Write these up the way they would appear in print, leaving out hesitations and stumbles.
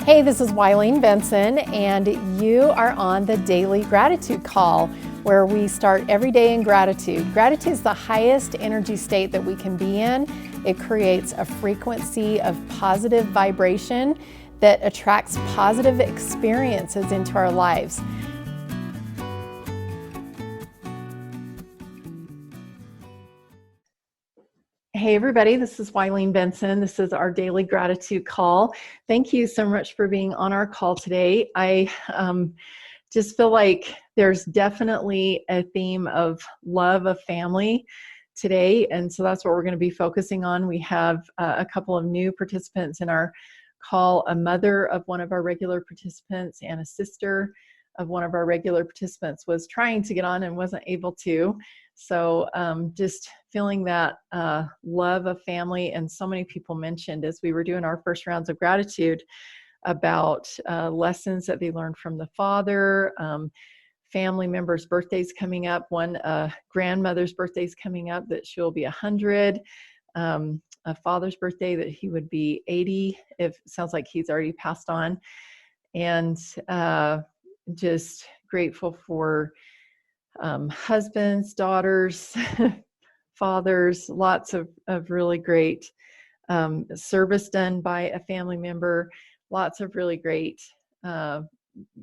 Hey, this is Wileen Benson, and you are on the Daily Gratitude Call, where we start every day in gratitude. Gratitude is the highest energy state that we can be in. It creates a frequency of positive vibration that attracts positive experiences into our lives. Hey everybody, this is Wileen Benson. This is our Daily Gratitude Call. Thank you so much for being on our call today. I just feel like there's definitely a theme of love of family today, and so that's what we're going to be focusing on. We have a couple of new participants in our call, a mother of one of our regular participants and a sister of one of our regular participants was trying to get on and wasn't able to. So just feeling that love of family, and so many people mentioned as we were doing our first rounds of gratitude about lessons that they learned from the father, family members' birthdays coming up. One grandmother's birthday is coming up that she'll be 100. A father's birthday that he would be 80. It sounds like he's already passed on. And just grateful for husbands, daughters, fathers, lots of really great service done by a family member, lots of really great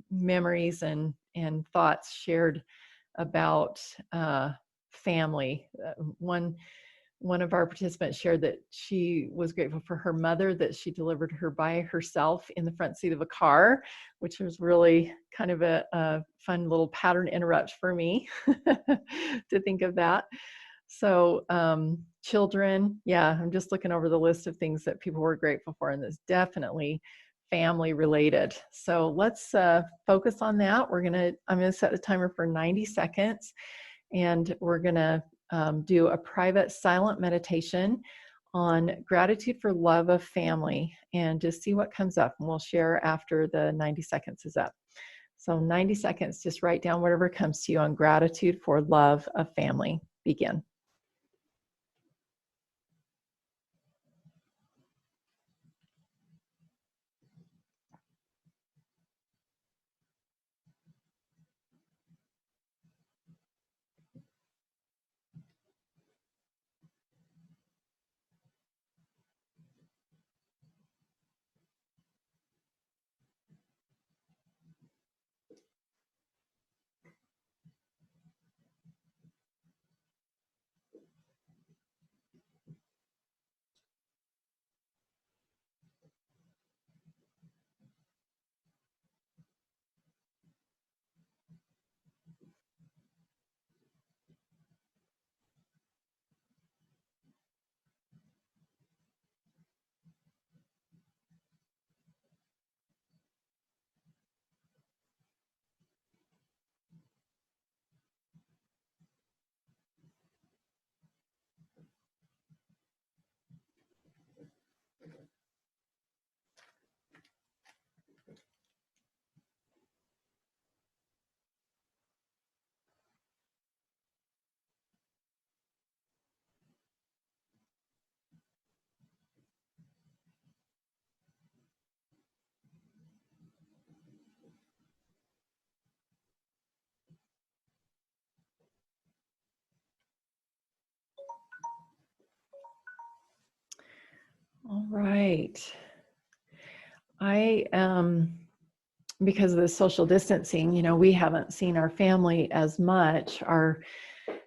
memories and thoughts shared about family. One of our participants shared that she was grateful for her mother, that she delivered her by herself in the front seat of a car, which was really kind of a fun little pattern interrupt for me to think of that. So children, yeah, I'm just looking over the list of things that people were grateful for, and it's definitely family related. So let's focus on that. I'm gonna set the timer for 90 seconds, and we're gonna do a private silent meditation on gratitude for love of family, and just see what comes up, and we'll share after the 90 seconds is up. So 90 seconds, just write down whatever comes to you on gratitude for love of family. Begin. All right. Because of the social distancing, we haven't seen our family as much. Our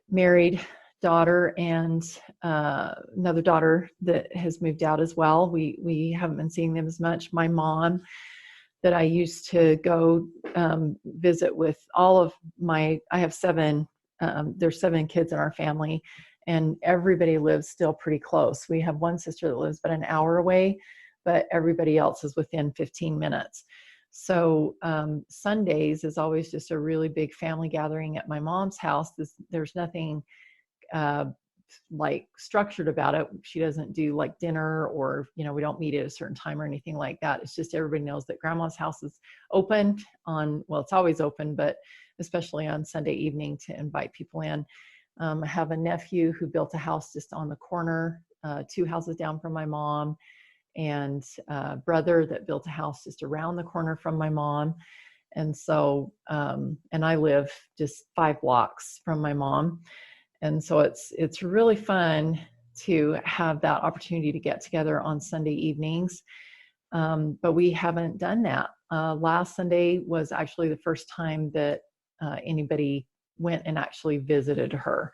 married daughter and another daughter that has moved out as well. We haven't been seeing them as much. My mom, that I used to go visit with I have seven, there's 7 kids in our family, and everybody lives still pretty close. We have one sister that lives about an hour away, but everybody else is within 15 minutes. So Sundays is always just a really big family gathering at my mom's house. There's nothing like structured about it. She doesn't do like dinner, or we don't meet at a certain time or anything like that. It's just everybody knows that grandma's house is open it's always open, but especially on Sunday evening, to invite people in. I have a nephew who built a house just on the corner, 2 houses down from my mom, and a brother that built a house just around the corner from my mom. And so, and I live just 5 blocks from my mom. And so it's really fun to have that opportunity to get together on Sunday evenings. But we haven't done that. Last Sunday was actually the first time that anybody went and actually visited her.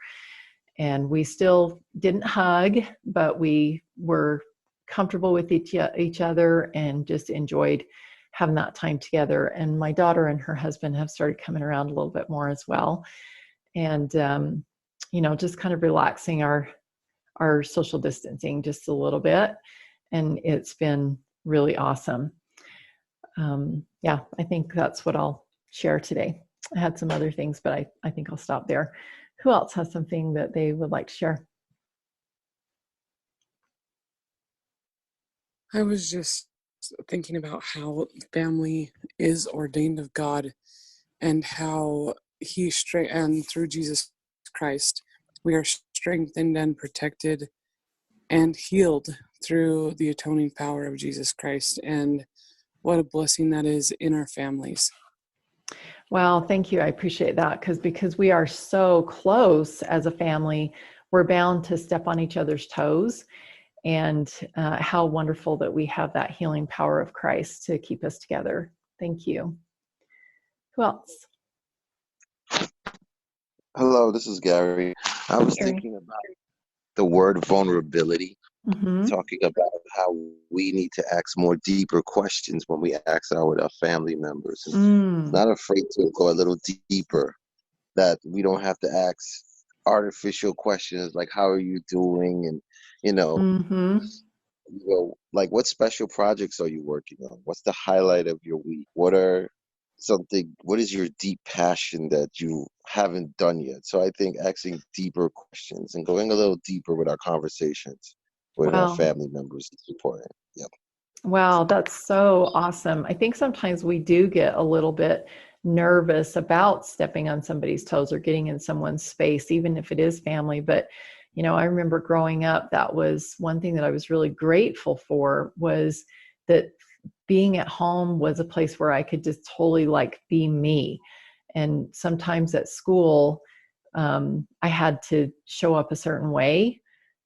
And we still didn't hug, but we were comfortable with each other and just enjoyed having that time together. And my daughter and her husband have started coming around a little bit more as well. And, just kind of relaxing our social distancing just a little bit. And it's been really awesome. I think that's what I'll share today. I had some other things, but I think I'll stop there. Who else has something that they would like to share? I was just thinking about how family is ordained of God, and how and through Jesus Christ, we are strengthened and protected and healed through the atoning power of Jesus Christ. And what a blessing that is in our families. Well, thank you. I appreciate that because we are so close as a family, we're bound to step on each other's toes. And how wonderful that we have that healing power of Christ to keep us together. Thank you. Who else? Hello, this is Gary. I was thinking about the word vulnerability, talking about how we need to ask more deeper questions when we ask our family members. And not afraid to go a little deeper, that we don't have to ask artificial questions like, how are you doing? And, like, what special projects are you working on? What's the highlight of your week? What is your deep passion that you haven't done yet? So I think asking deeper questions and going a little deeper with our conversations with our family members is important. Yep. Wow, that's so awesome. I think sometimes we do get a little bit nervous about stepping on somebody's toes or getting in someone's space, even if it is family. But, I remember growing up, that was one thing that I was really grateful for, was that being at home was a place where I could just totally be me. And sometimes at school, I had to show up a certain way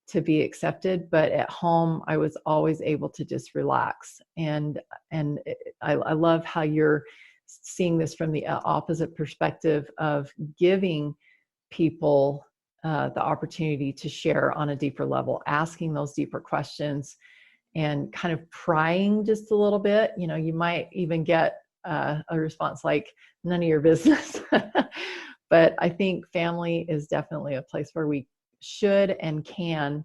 to be accepted, but at home I was always able to just relax. And I love how you're seeing this from the opposite perspective of giving people the opportunity to share on a deeper level, asking those deeper questions and kind of prying just a little bit. You might even get a response like, none of your business. But I think family is definitely a place where we should and can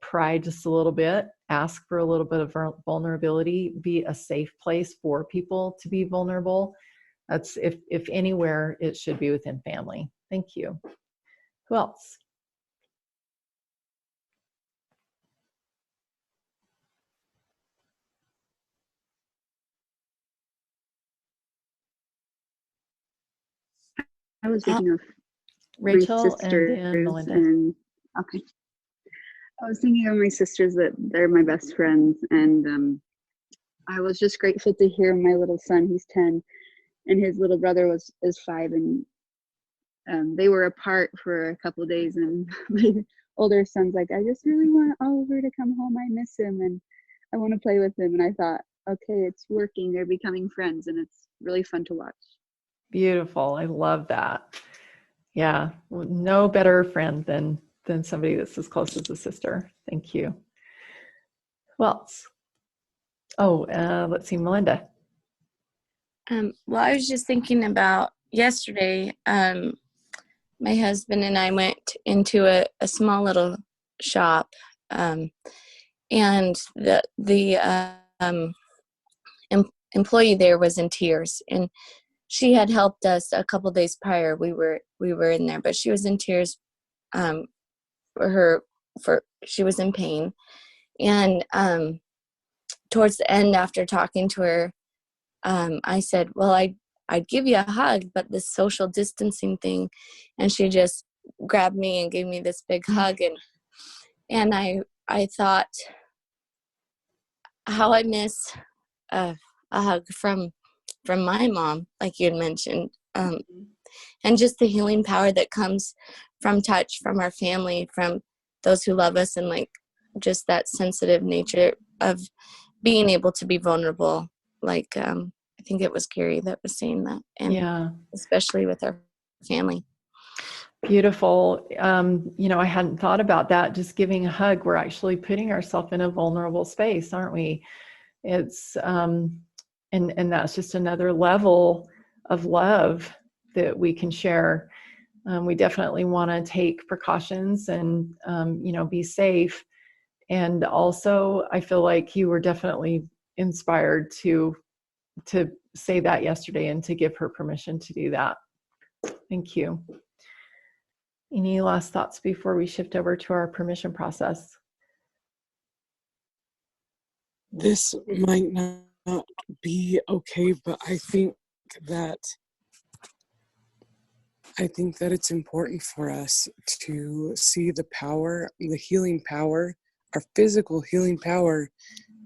pry just a little bit, ask for a little bit of vulnerability, be a safe place for people to be vulnerable. That's, if anywhere, it should be within family. Thank you. Who else? I was thinking of Rachel my sisters and then Melinda. Okay. I was thinking of my sisters, that they're my best friends, and I was just grateful to hear my little son, he's 10, and his little brother is 5, and they were apart for a couple of days, and my older son's like, I just really want Oliver to come home. I miss him and I want to play with him. And I thought, okay, it's working. They're becoming friends, and it's really fun to watch. Beautiful. I love that. Yeah, no better friend than somebody that's as close as a sister. Thank you. Who else? Oh, let's see, Melinda. Well, I was just thinking about yesterday. My husband and I went into a small little shop, and the employee there was in tears, and she had helped us a couple days prior. We were in there, but she was in tears. She was in pain, and towards the end, after talking to her, I said, well, I'd give you a hug, but this social distancing thing. And she just grabbed me and gave me this big hug. And I thought, how I miss a hug from my mom, like you had mentioned, and just the healing power that comes from touch, from our family, from those who love us, and like just that sensitive nature of being able to be vulnerable. Like I think it was Gary that was saying that, and Yeah. especially with our family. Beautiful. I hadn't thought about that. Just giving a hug, we're actually putting ourselves in a vulnerable space, aren't we? It's and that's just another level of love that we can share. We definitely want to take precautions and be safe. And also, I feel like you were definitely inspired to say that yesterday and to give her permission to do that. Thank you. Any last thoughts before we shift over to our permission process? This might not be okay, but I think that it's important for us to see the power, the healing power, our physical healing power,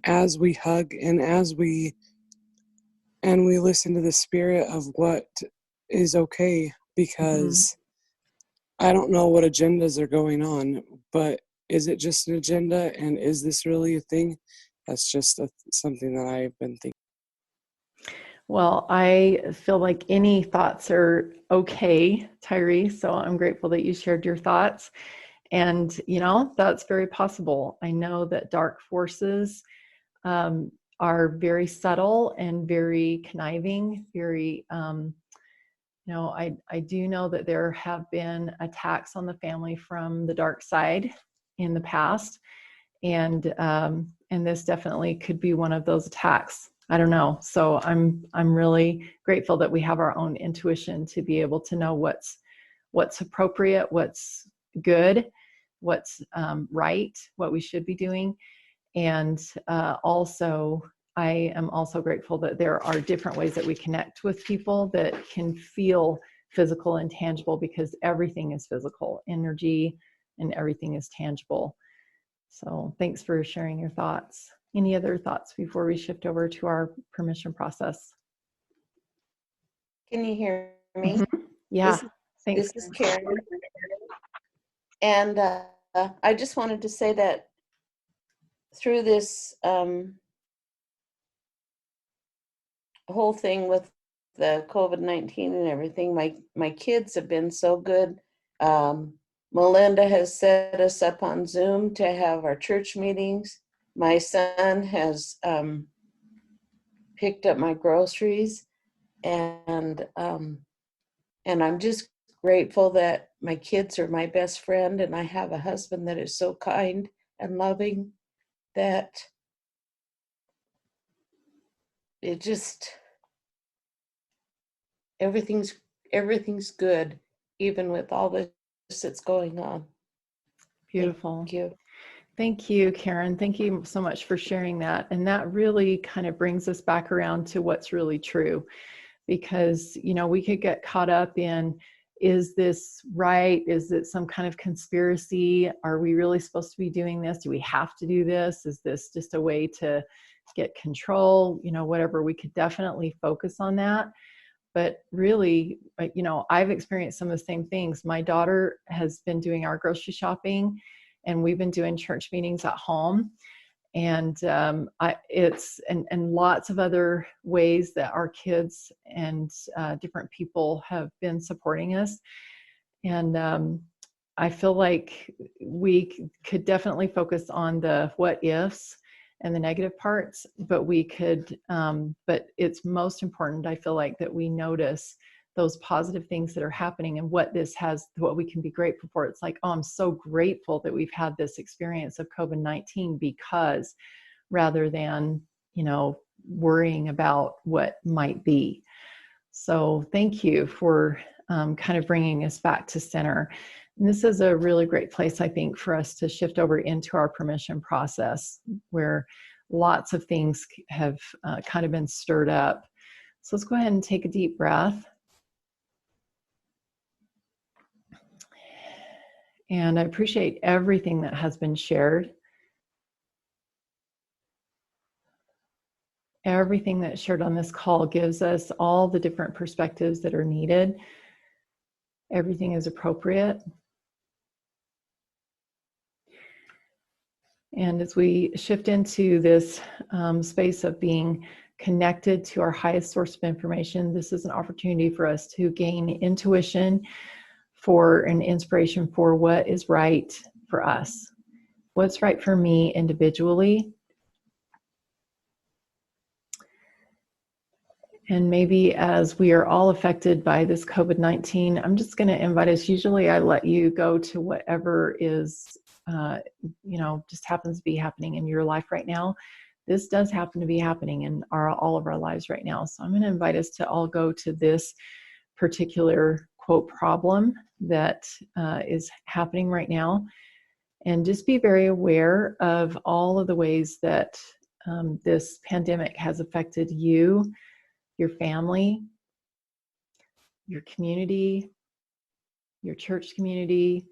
as we hug and as we listen to the spirit of what is okay, because I don't know what agendas are going on, but is it just an agenda, and is this really a thing? That's just something that I've been thinking. Well, I feel like any thoughts are okay, Tyree. So I'm grateful that you shared your thoughts. And, that's very possible. I know that dark forces are very subtle and very conniving, very, I do know that there have been attacks on the family from the dark side in the past. And this definitely could be one of those attacks. I don't know. So I'm really grateful that we have our own intuition to be able to know what's appropriate, what's good, what's right, what we should be doing. And also, I am also grateful that there are different ways that we connect with people that can feel physical and tangible, because everything is physical, energy, and everything is tangible. So thanks for sharing your thoughts. Any other thoughts before we shift over to our permission process? Can you hear me? Mm-hmm. Yeah, thanks. This is Karen. And I just wanted to say that through this whole thing with the COVID-19 and everything, my kids have been so good. Melinda has set us up on Zoom to have our church meetings. My son has picked up my groceries, and I'm just grateful that my kids are my best friend, and I have a husband that is so kind and loving that it just everything's good, even with all this that's going on. Beautiful. Thank you. Thank you, Karen. Thank you so much for sharing that. And that really kind of brings us back around to what's really true, because, we could get caught up in, is this right? Is it some kind of conspiracy? Are we really supposed to be doing this? Do we have to do this? Is this just a way to get control? Whatever, we could definitely focus on that. But really, I've experienced some of the same things. My daughter has been doing our grocery shopping, and we've been doing church meetings at home. And it's lots of other ways that our kids and different people have been supporting us. And I feel like we could definitely focus on the what ifs and the negative parts, but we could, but it's most important, I feel like, that we notice those positive things that are happening and what we can be grateful for. It's like, oh, I'm so grateful that we've had this experience of COVID-19, because rather than, worrying about what might be. So thank you for kind of bringing us back to center. And this is a really great place, I think, for us to shift over into our permission process, where lots of things have kind of been stirred up. So let's go ahead and take a deep breath. And I appreciate everything that has been shared. everything that's shared on this call gives us all the different perspectives that are needed. Everything is appropriate. And as we shift into this space of being connected to our highest source of information, this is an opportunity for us to gain intuition for an inspiration for what is right for us, what's right for me individually. And maybe as we are all affected by this COVID-19, I'm just going to invite us. Usually I let you go to whatever is, just happens to be happening in your life right now. This does happen to be happening in all of our lives right now. So I'm going to invite us to all go to this particular quote problem that is happening right now. And just be very aware of all of the ways that this pandemic has affected you, your family, your community, your church community,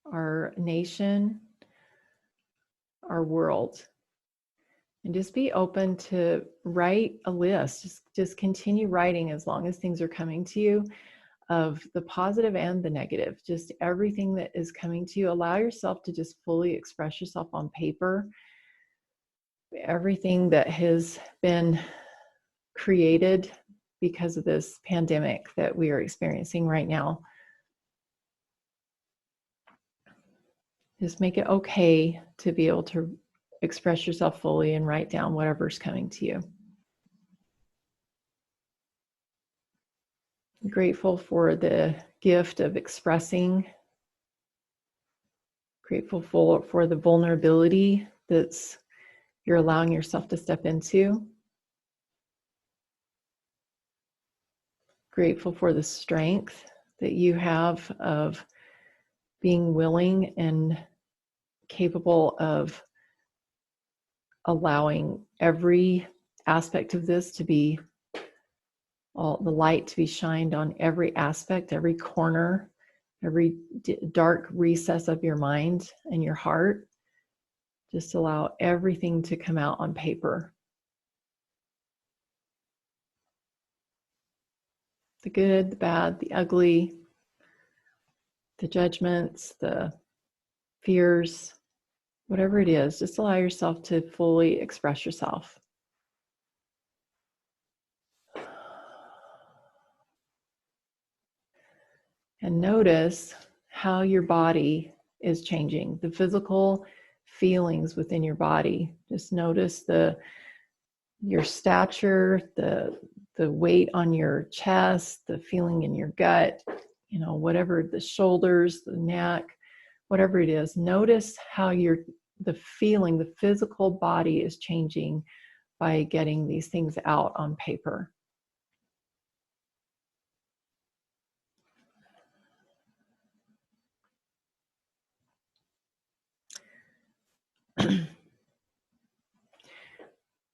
our nation, our world. And just be open to write a list. Just continue writing as long as things are coming to you, of the positive and the negative. Just everything that is coming to you. Allow yourself to just fully express yourself on paper. Everything that has been created because of this pandemic that we are experiencing right now. Just make it okay to be able to express yourself fully and write down whatever's coming to you. I'm grateful for the gift of expressing. Grateful for the vulnerability that's you're allowing yourself to step into. Grateful for the strength that you have of being willing and capable of allowing every aspect of this to be, all the light to be shined on every aspect, every corner, every dark recess of your mind and your heart. Just allow everything to come out on paper. The good, the bad, the ugly, the judgments, the fears, whatever it is, just allow yourself to fully express yourself. And notice how your body is changing, the physical feelings within your body. Just notice your stature, the weight on your chest, the feeling in your gut, whatever, the shoulders, the neck, whatever it is. Notice how the physical body is changing by getting these things out on paper.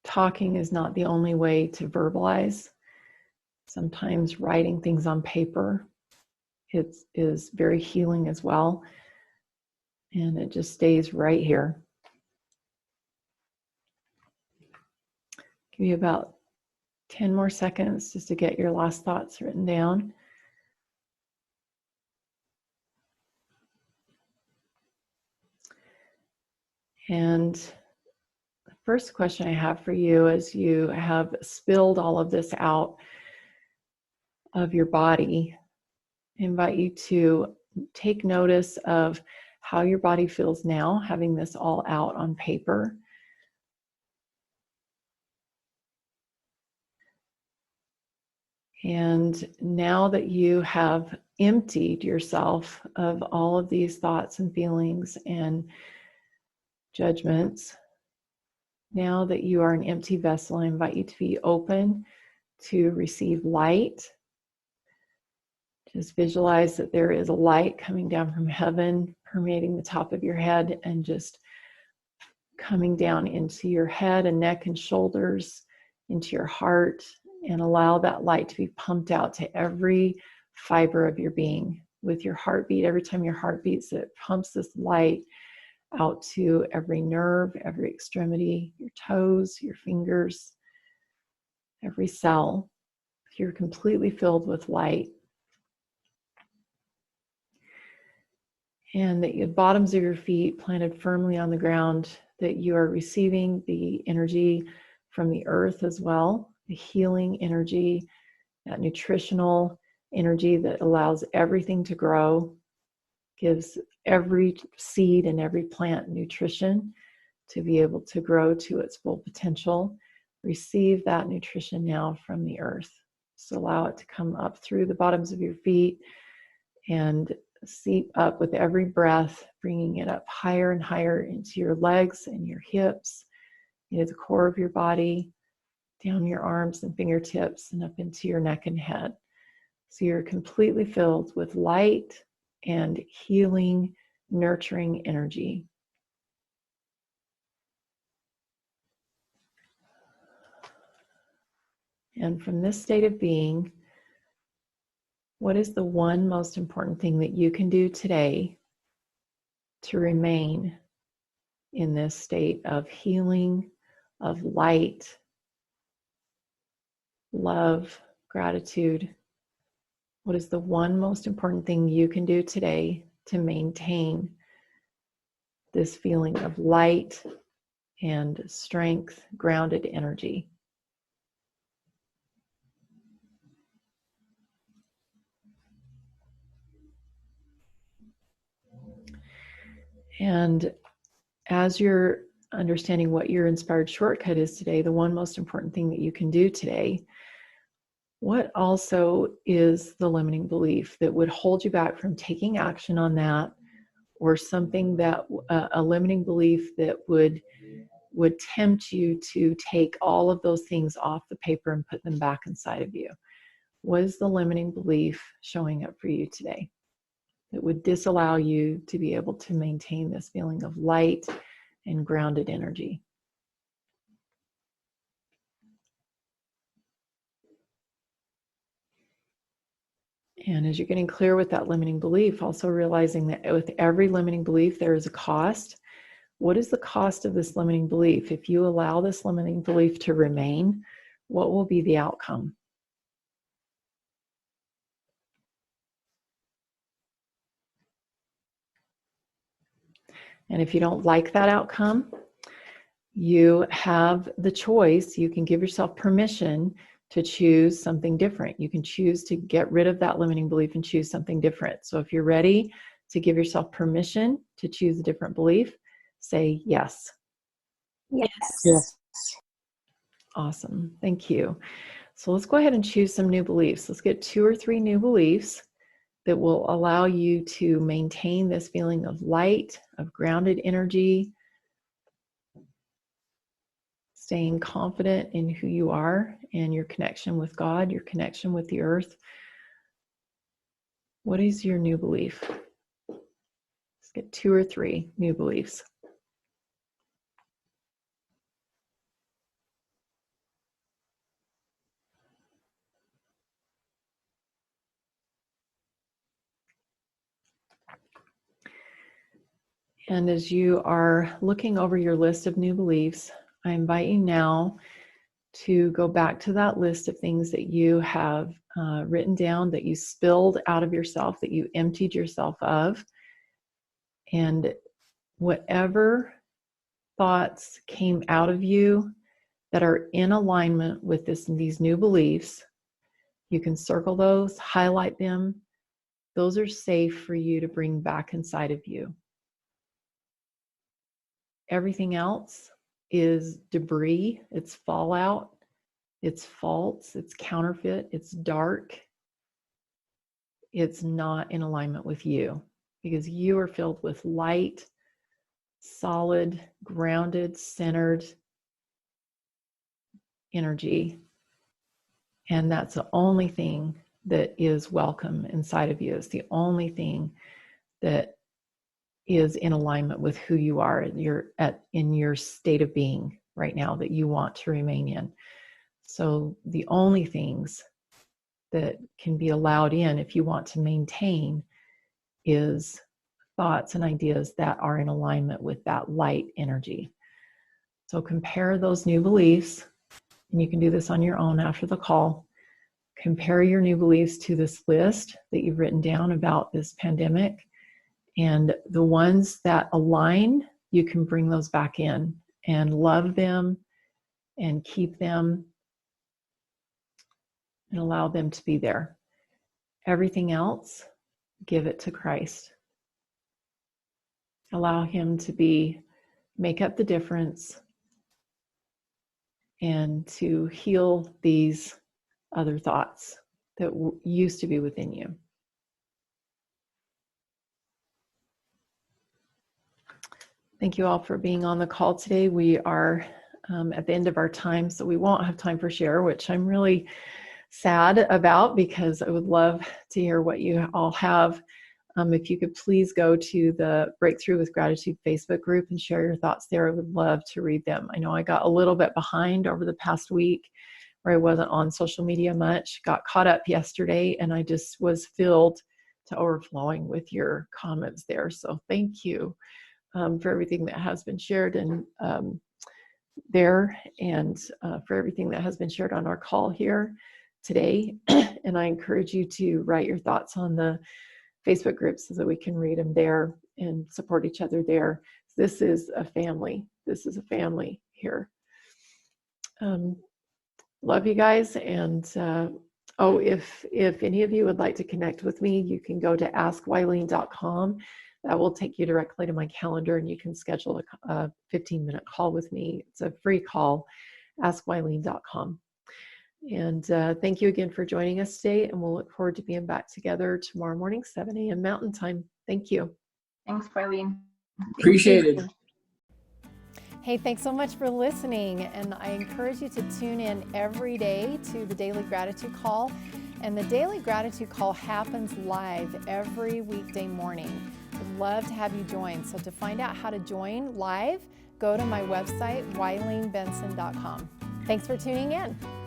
Talking is not the only way to verbalize. Sometimes writing things on paper is very healing as well. And it just stays right here. Give you about 10 more seconds just to get your last thoughts written down. And the first question I have for you, as you have spilled all of this out of your body, I invite you to take notice of how your body feels now, having this all out on paper. And now that you have emptied yourself of all of these thoughts and feelings and judgments, now that you are an empty vessel, I invite you to be open to receive light. Just visualize that there is a light coming down from heaven, permeating the top of your head and just coming down into your head and neck and shoulders, into your heart, and allow that light to be pumped out to every fiber of your being. With your heartbeat, every time your heart beats, it pumps this light out to every nerve, every extremity, your toes, your fingers, every cell. You're completely filled with light. And that the bottoms of your feet planted firmly on the ground, that you are receiving the energy from the earth as well, the healing energy, that nutritional energy that allows everything to grow, gives every seed and every plant nutrition to be able to grow to its full potential. Receive that nutrition now from the earth. So allow it to come up through the bottoms of your feet and seep up with every breath, bringing it up higher and higher into your legs and your hips, into the core of your body, down your arms and fingertips, and up into your neck and head. So you're completely filled with light and healing, nurturing energy. And from this state of being, what is the one most important thing that you can do today to remain in this state of healing, of light, love, gratitude? What is the one most important thing you can do today to maintain this feeling of light and strength, grounded energy? And as you're understanding what your inspired shortcut is today, the one most important thing that you can do today, what also is the limiting belief that would hold you back from taking action on that, or something that a limiting belief that would tempt you to take all of those things off the paper and put them back inside of you? What is the limiting belief showing up for you today that would disallow you to be able to maintain this feeling of light and grounded energy? And as you're getting clear with that limiting belief, also realizing that with every limiting belief, there is a cost. What is the cost of this limiting belief? If you allow this limiting belief to remain, what will be the outcome? And if you don't like that outcome, you have the choice. You can give yourself permission to choose something different. You can choose to get rid of that limiting belief and choose something different. So if you're ready to give yourself permission to choose a different belief, say yes. Yes. Yes. Awesome. Thank you. So let's go ahead and choose some new beliefs. Let's get 2 or 3 new beliefs that will allow you to maintain this feeling of light, of grounded energy, staying confident in who you are and your connection with God, your connection with the earth. What is your new belief? Let's get 2 or 3 new beliefs. And as you are looking over your list of new beliefs, I invite you now to go back to that list of things that you have written down, that you spilled out of yourself, that you emptied yourself of. And whatever thoughts came out of you that are in alignment with these new beliefs, you can circle those, highlight them. Those are safe for you to bring back inside of you. Everything else is debris, it's fallout, it's false, it's counterfeit, it's dark. It's not in alignment with you, because you are filled with light, solid, grounded, centered energy. And that's the only thing that is welcome inside of you. It's the only thing that is in alignment with who you are. You're in your state of being right now that you want to remain in. So the only things that can be allowed in if you want to maintain is thoughts and ideas that are in alignment with that light energy. So compare those new beliefs, and you can do this on your own after the call. Compare your new beliefs to this list that you've written down about this pandemic, and the ones that align, you can bring those back in and love them and keep them and allow them to be there. Everything else, give it to Christ. Allow him to make up the difference and to heal these other thoughts that used to be within you. Thank you all for being on the call today. We are at the end of our time, so we won't have time for share, which I'm really sad about because I would love to hear what you all have. If you could please go to the Breakthrough with Gratitude Facebook group and share your thoughts there, I would love to read them. I know I got a little bit behind over the past week where I wasn't on social media much, got caught up yesterday, and I just was filled to overflowing with your comments there. So thank you for everything that has been shared and there, and for everything that has been shared on our call here today. And I encourage you to write your thoughts on the Facebook group so that we can read them there and support each other there. This is a family. This is a family here. Love you guys. And if any of you would like to connect with me, you can go to askwylene.com. That will take you directly to my calendar, and you can schedule a 15-minute call with me. It's a free call, askwylene.com. And thank you again for joining us today, and we'll look forward to being back together tomorrow morning, 7 a.m. Mountain Time. Thank you. Thanks, Wileen. Appreciate it. Hey, thanks so much for listening, and I encourage you to tune in every day to the Daily Gratitude Call. And the Daily Gratitude Call happens live every weekday morning. I'd love to have you join. So to find out how to join live, go to my website, WyleenBenson.com. Thanks for tuning in.